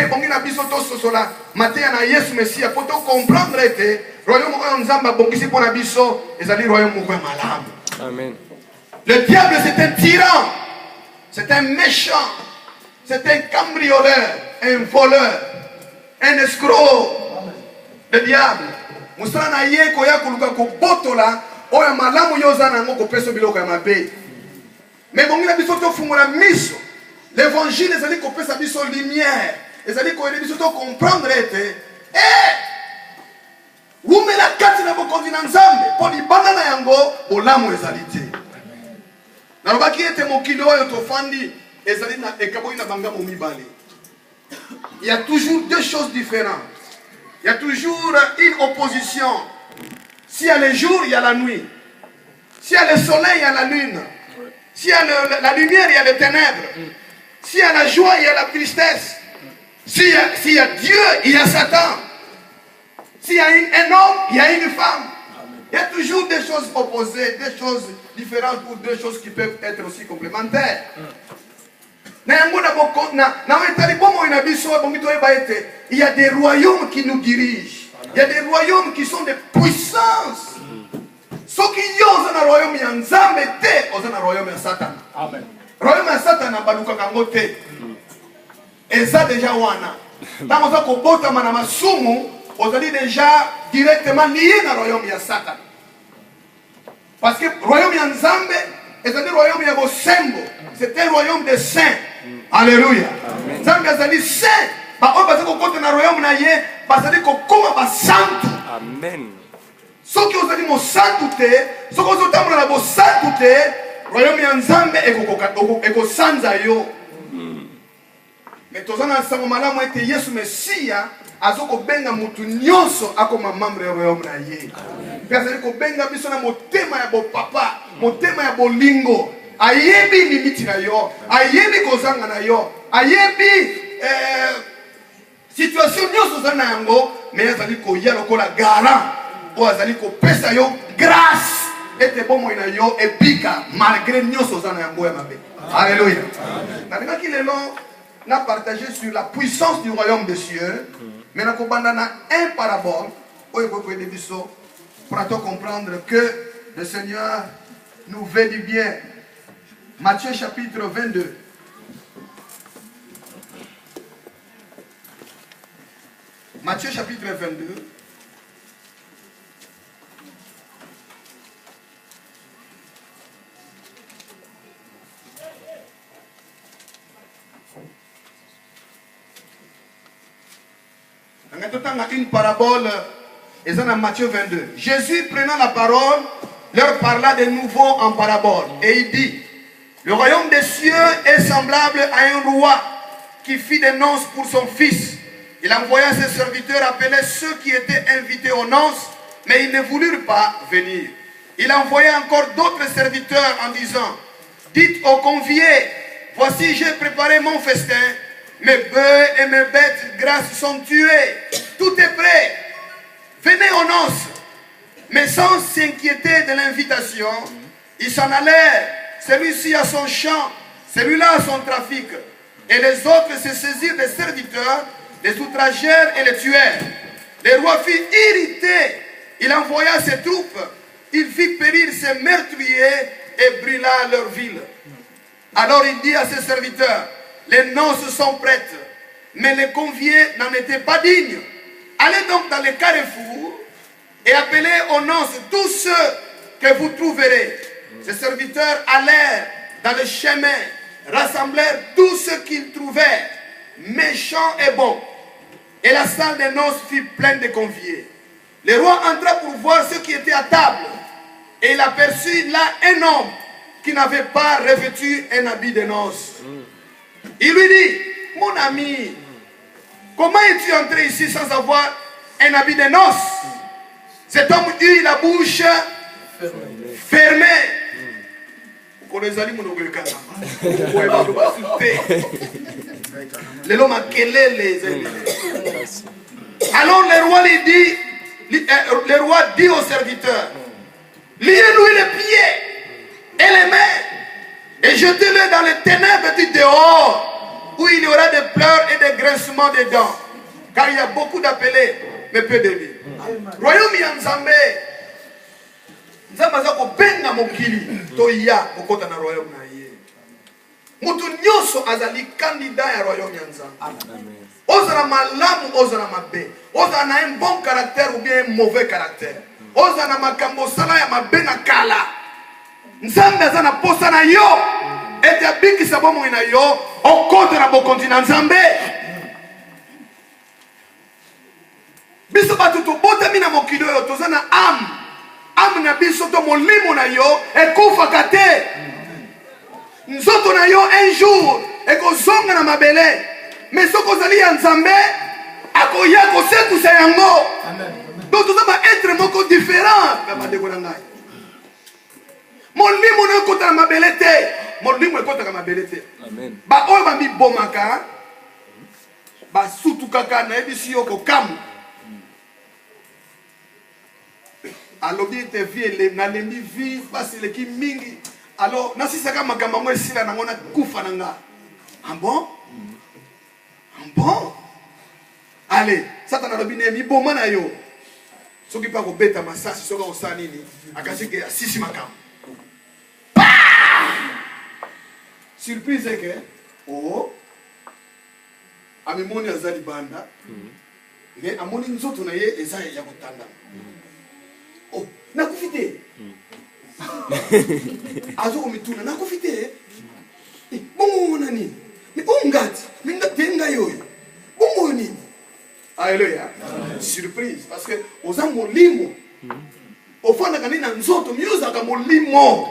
te bongi na biso to sosola mateya na Yesu Messia pour te comprendre te royaume oyo nzamba bongisi pour na biso ezali royaume moko ya malamu. Amen. Le diable c'est un tyran, c'est un méchant, c'est un cambrioleur, un voleur, un escroc. Le diable musala na ye koya koluka ko botola oyo malamu yoza nango ko peso biloko ya mabe. Mais bongi na biso to fungola miso. L'évangile ezali ko pesa biso lumière. Ezali ko ede biso to comprendre te. Wumela kati na bokonzi na Nzambe po libanda na yango olamu ezali te. Nalobaki ete mokili oyo tofandi ezali na ekaboyi na banga momibale. Il y a toujours deux choses différentes. Il y a toujours une opposition. S'il y a le jour, il y a la nuit. S'il y a le soleil, il y a la lune. S'il y a la lumière, il y a les ténèbres. S'il y a la joie, il y a la tristesse. S'il y a Dieu, il y a Satan. S'il y a un homme, il y a une femme. Il y a toujours des choses opposées, des choses différentes ou deux choses qui peuvent être aussi complémentaires. Il y a des royaumes qui nous dirigent. Il y a des royaumes qui sont des puissances. Ceux qui osent dans le royaume, il y a un Nzambe, osent dans le royaume de Satan. Amen. Le royaume de Satan n'a pas de et ça déjà wana. Dans le royaume de Sumu, on est déjà directement lié dans le royaume de Satan. Parce que le royaume de Nzambe est un royaume de Bosembo. C'est un royaume de saints. Alléluia. Nzambe est saint. Parce que quand on est dans le royaume, parce que comment va santo. Amen. Ceux qui ont dit mon sainteté, ceux qui ont dit mon sainteté, le royaume de Nzambe est sanza yo. Mais tous les gens malamu ete Yesu Messia azoko benga mutu nyonso akoma membre royaume na ye. Parce que benga biso na motema ya bo papa, motema ya bolingo. Ayebi limiti na yo, ayebi kozanga na yo, ayebi situation nyonso za na yango, mais azali ko ya lokola garant. O azali ko pesa yo grâce ete bomo ina yo epika malgré nyonso za na yango ya mabe. Alléluia. Nalika ki lelo na partager sur la puissance du royaume des cieux, mais na ko banda na un parabole oyo ko de biso pour te comprendre que le Seigneur nous veut du bien. Matthieu chapitre 22. Matthieu chapitre 22. Une parabole, et ça dans Matthieu 22. Jésus prenant la parole, leur parla de nouveau en parabole. Et il dit, le royaume des cieux est semblable à un roi qui fit des noces pour son fils. Il envoya ses serviteurs appeler ceux qui étaient invités aux noces, mais ils ne voulurent pas venir. Il envoya encore d'autres serviteurs en disant, dites aux conviés, voici j'ai préparé mon festin, mes bœufs et mes bêtes grasses sont tués, tout est prêt, venez aux noces. Mais sans s'inquiéter de l'invitation, ils s'en allèrent, celui-ci a son champ, celui-là a son trafic. Et les autres se saisirent des serviteurs, les outragèrent et les tuèrent. Le roi fut irrité, il envoya ses troupes, il fit périr ses meurtriers et brûla leur ville. Alors il dit à ses serviteurs, les noces sont prêtes, mais les conviés n'en étaient pas dignes. Allez donc dans les carrefours et appelez aux noces tous ceux que vous trouverez. Ces serviteurs allèrent dans le chemin, rassemblèrent tous ceux qu'ils trouvèrent, méchants et bons. Et la salle des noces fut pleine de conviés. Le roi entra pour voir ceux qui étaient à table. Et il aperçut là un homme qui n'avait pas revêtu un habit de noces. Il lui dit, mon ami, comment es-tu entré ici sans avoir un habit de noces? Cet homme eut la bouche fermée. Alors le roi dit au serviteur, liez-lui les pieds et les mains et jetez-le dans les ténèbres du dehors. où il y aura des pleurs et des grincements de dents. Car il y a beaucoup d'appelés, mais peu d'élus. Royaume Yanzambe. Nzambe aza kobenga mokili toya kokota na royaume na ye. Mutu nyonso azali candidat ya royaume ya Nzambe. Ozala malamu, ozala mabe. Ozala na un bon caractère ou bien un mauvais caractère. Ozala na makambo sala ya mabe na kala. Nzambe aza na posa na yo. Ete abikisa bomoi na yo okota na bokonzi na Nzambe. Biso batu tobotami na mokili oyo toza na âme. Âme na biso to molimo na yo ekufaka te. Nzoto na yo un jour ekozonga na mabele. Mais ce que vous ya Nzambe akoya kosekusa yango. Donc toza ba être moko différent na bandeko na ngai. Molimo na kota na mabele te. Molimo ekota na mabele te. Amen. Ba oyo ba mibomaka ba sutu kaka na ebisi yo ko kamu. Alobi te vie na lembi vie parce le ki mingi. Alors na sisaka makamba mo esila na ngona kufa na nga. Ah bon? Ah bon? Allez, Satan alobi ne mi boma na yo. Soki pa ko beta masasi soka osala nini? Akasi ke asisi makamba. Surprise que oh amemoni azali banda. Mais amoni nzoto na ye eza ya kotanda. Oh, nakufite. Azo komituna nakufite. Bongo nani? Ni ongati, minga tenga yoyo. Bongo nini? Alléluia. Surprise parce que oza molimo. Ofanda kanina nzoto miuza ka molimo.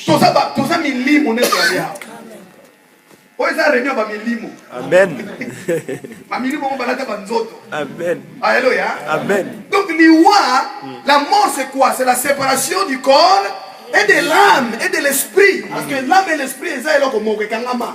Toza milimo neto ya. Oza renyo ba milimo. Amen. Ba milimo ko balaka ba nzoto. Amen. Alléluia. Amen. Donc l'iwa, la mort c'est quoi? C'est la séparation du corps et de l'âme et de l'esprit. Parce que l'âme et l'esprit eza eloko moko kangama.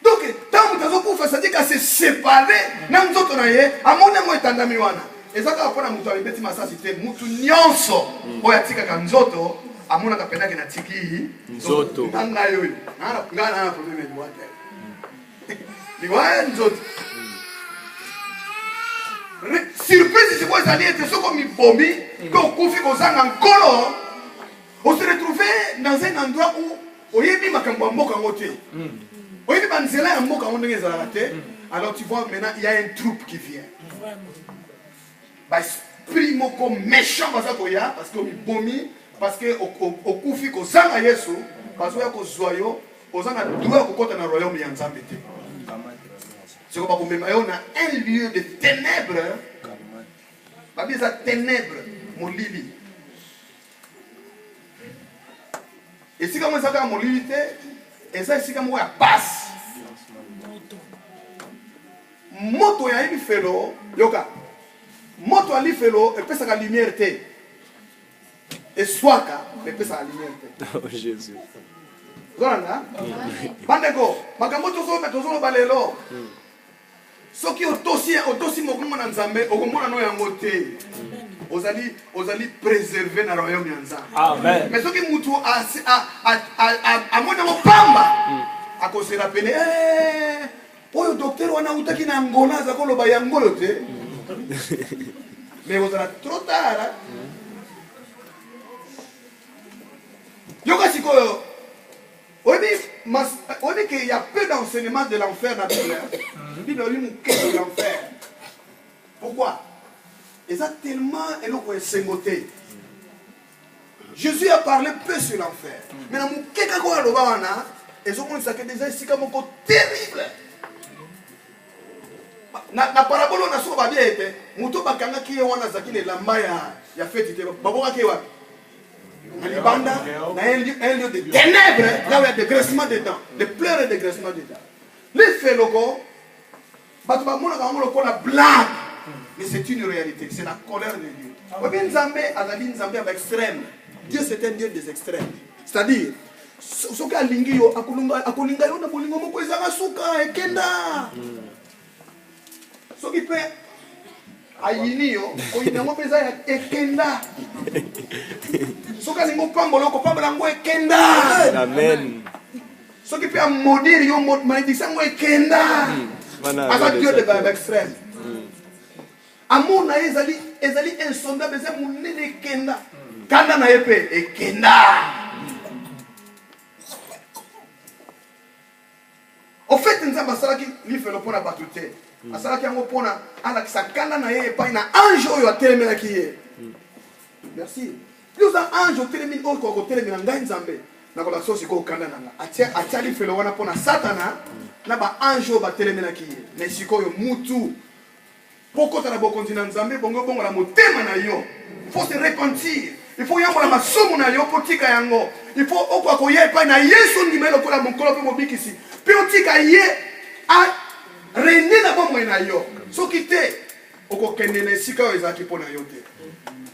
Donc tant que vous pouvez ça dit que c'est séparé na nzoto na ye, amona mo etandami wana. Ezaka apona mutu alibeti masasi te, mutu nyonso oyo atikaka nzoto amona kapendaki na tiki nzoto nganga yoyo ngana na problème de water liwa nzoto. Surprise c'est quoi ça dit c'est comme mi bomi ko kufi ko zanga nkolo. On se retrouvait dans un endroit où oyebi makambo mboka ngote. Oyebi banzela ya mboka ondenge ezalaka te. Alors tu vois maintenant il y a un troupe qui vient. Esprit moko méchant baza koya parce que bomi parce que okufi ko zanga Yesu parce que ko zoyo ozanga droit ko kota na royaume ya Nzambe te. C'est comme ko mema yo na un lieu de ténèbres. Ba bisa ténèbres molili. Et si comme ça ka molili te et ça si comme ya passe. Moto ya ibi felo yoka. Moto ali felo et pesa la lumière te. Et swaka et pesa la lumière te. Oh Jésus. Zona? Bandeko, makambo to so meto so balelo. Soki otosi mokumo na Nzambe, okomona no yango te. Ozali préserver na royaume ya Nzambe. Amen. Mais soki mutu a mona mo pamba. Akose rappeler oyo docteur wana utaki na Angola za koloba yangolo te. Mais vous êtes trop tard. On dit qu'il y a peu d'enseignements de l'enfer dans la Bible. La Bible de l'enfer. Pourquoi? Et ça tellement est. Jésus a parlé peu sur l'enfer. Mais dans mon keka et ce qu'on sait déjà ici comme terrible. Na parabole on a so ba bien été muto bakanga ki wana zakine lamba ya fête te baboka ke wapi alibanda na un lieu de ténèbres là où il y a des graissements dedans des pleurs et des graissements dedans les feloko batu ba mona ka ngolo ko la blague mais c'est une réalité c'est la colère de Dieu obi Nzambe azali Nzambe avec extrême Dieu c'est un Dieu des extrêmes c'est-à-dire soki alingi yo akolinga yo na bolingo moko ezanga suka ekenda soki pe ayini yo oyinango peza ya ekenda soki alingo pambola okopambola yango ekenda amen Ce qui peut maudire, il y a une malédiction, c'est Kenda. C'est Dieu de l'extrême. Amour na ezali insondable, c'est mon nez Kenda. Kanda na épée et Kenda. Au fait, nous avons ça qui fait le point à battre. Ça qui a un point à la Kanda na épée pas na ange ou à télémina qui est. Merci. Nous avons ange au télémina ou au télémina ngai nzambe. Na kola sosi ko Kanda na. Atia li fait le wana pona Satana. Na ba ange au ba télémina qui est. Mais si ko yo mutu. Pourquoi tu as continué Nzambe bongo bongo la motema na yo. Il faut se repentir. Il faut yambo la masomo na yo potika yango. Il faut okwa ko ye pa na Yesu ndimelo ko la monkolo pe mobikisi. Pe otika ye a rene na bomwe na yo. So kite oko kende na sika o ezaki pona yo te.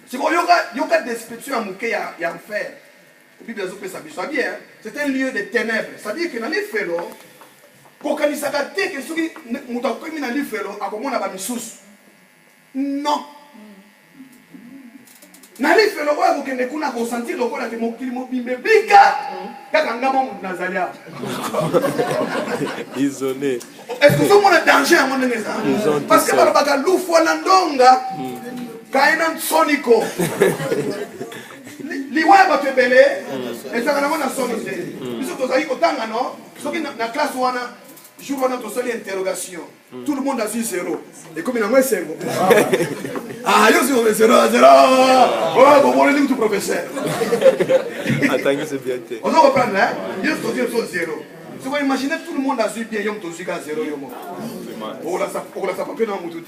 Si ko yoka description ya muke ya enfer. Bible azope sa biso bien. C'est un lieu de ténèbres. Ça veut dire que dans les félo ko kanisaka te ke soki muta ko mina li félo akomona ba misusu. Non. Nali fait le roi pour que ne kuna ressentir le roi de mon climat biblica. Kakangama Nazalia. Isolé. Est-ce que vous avez un danger à mon ennemi? Parce que la loup landonga. Kainan sonico. Liwa va te belé. Et ça va na sonite. Ils sont tous autant non. Ceux qui na classe wana. Jour on a tous les interrogations. Tout le monde a dit zéro. Et comme il a moins zéro. Ah, yo suis zéro. Oh, bon, on est où tout professeur. Attends, c'est bien. On va reprendre, hein? Yo suis zéro. Si vous imaginez tout le monde a dit bien, yom tous à zéro. Oh là, ça peut dans mon tout.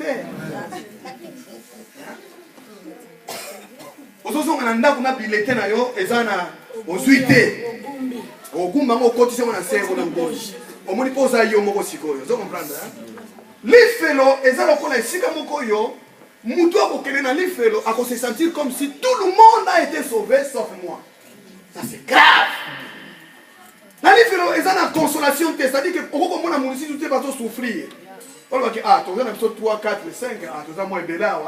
Aujourd'hui, on a un daku na bulletin na yo, ezana ozuité. Ogumba ngo kotise on a zéro dans le au moins pose à yo moko sikoyo. Vous comprenez? Les félos, et ça on a sika moko yo, muto ko kene na les félos, à se sentir comme si tout le monde a été sauvé sauf moi. Ça c'est grave. La les félos, et ça la consolation, c'est-à-dire que pour comment on a mouru si tout est pas souffrir. On va dire ah, tu as 3, 4, 5, ah, tu as moins bella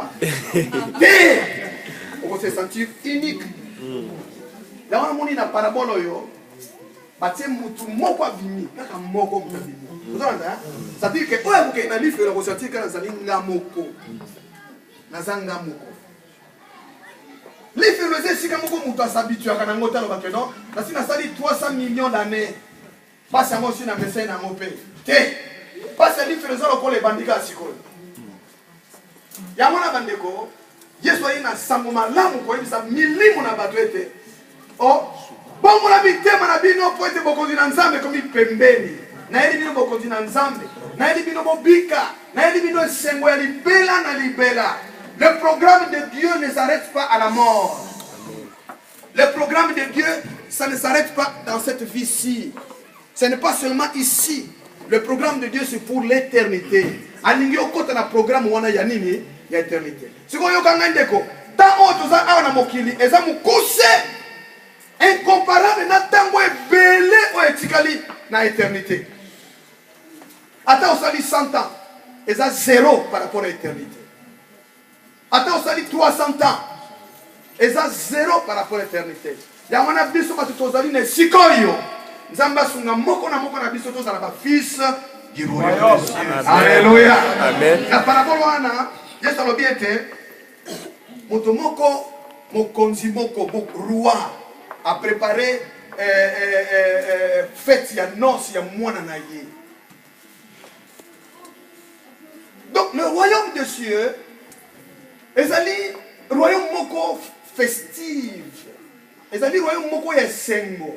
on va se sentir unique. Là on a moni na parabole yo. Batie mutu moko avimi kaka moko mutavimi. Vous entendez? Ça veut dire que oya buke na life la ressentir kana zali ngamoko. Nazanga moko. Life le zé sika moko mutu s'habitue kana ngota lo bakeno. Parce na sali 300 millions d'années. Passe moi aussi na message na ngopé. Té. Passe life le zalo ko le bandika sikoyo. Ya mona bandeko. Yesu ina sango malamu ko ibisa milimo na batwete. Oh bon, mon ami, mon ami, nous pouvons être beaucoup d'ensemble comme il pembeni. Na eli bino beaucoup d'ensemble. Na eli bino bobika. Na eli bino sengo ya libela na libela. Le programme de Dieu ne s'arrête pas à la mort. Le programme de Dieu, ça ne s'arrête pas dans cette vie-ci. Ce n'est pas seulement ici. Le programme de Dieu, c'est pour l'éternité. Alingi okota na programme wana ya nini? Ya éternité. Siko yo kangandeko. Tango toza awa na mokili, eza mukuse. Incomparable na tango belé ou etikali na éternité. Attends, on s'allie 100 ans. Et ça, zéro par rapport à l'éternité. Attends, on s'allie 300 ans. Et ça, zéro par rapport à l'éternité. Il y a un biso qui est allé dans Sikoyo. Zamba sunga moko na biso to zala fils du royaume. Alléluia. Amen. La parabole wana, Yesu alobi ete moto moko mokonzi moko roi a préparé fête ya noce ya mwana na ye. Donc le royaume des cieux ezali royaume moko festive. Ezali royaume moko ya sengo.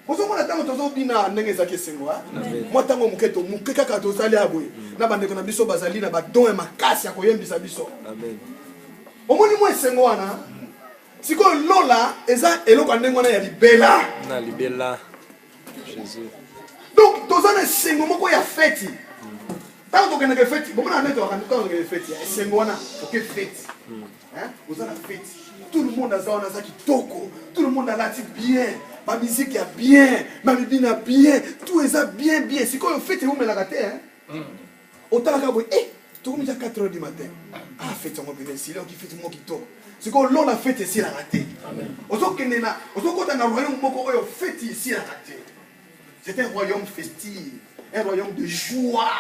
Ozo mona tango tozo bina ndenge ezaki sengo ha. Moi tango muketo mukeka ka tozali aboye. Na bandeko na biso bazali na ba don ya makasi ya koyembisa biso. Amen. Omoni mo sengo wana. Siko lola eza eloko ndengona ya libela. Na libela. Jésus. Donc tozana sengo moko ya fête. Tant que vous avez fait, vous avez fait, c'est moi qui ai fait. Vous avez fait. Tout le monde a ça qui toko. Tout le monde a là bien. Ma musique est bien. Ma bibine est bien. Tout est bien, bien. C'est quand vous faites, vous me la gâtez. Autant que vous, tout le monde à 4 h du matin. Ah, faites moi bien. C'est là qui fait moi qui toko. C'est quand l'on a fait ici la gâtée. Autant que nous, autant qu'on a un royaume, on fait ici la gâtée. C'est un royaume festif, un royaume de joie.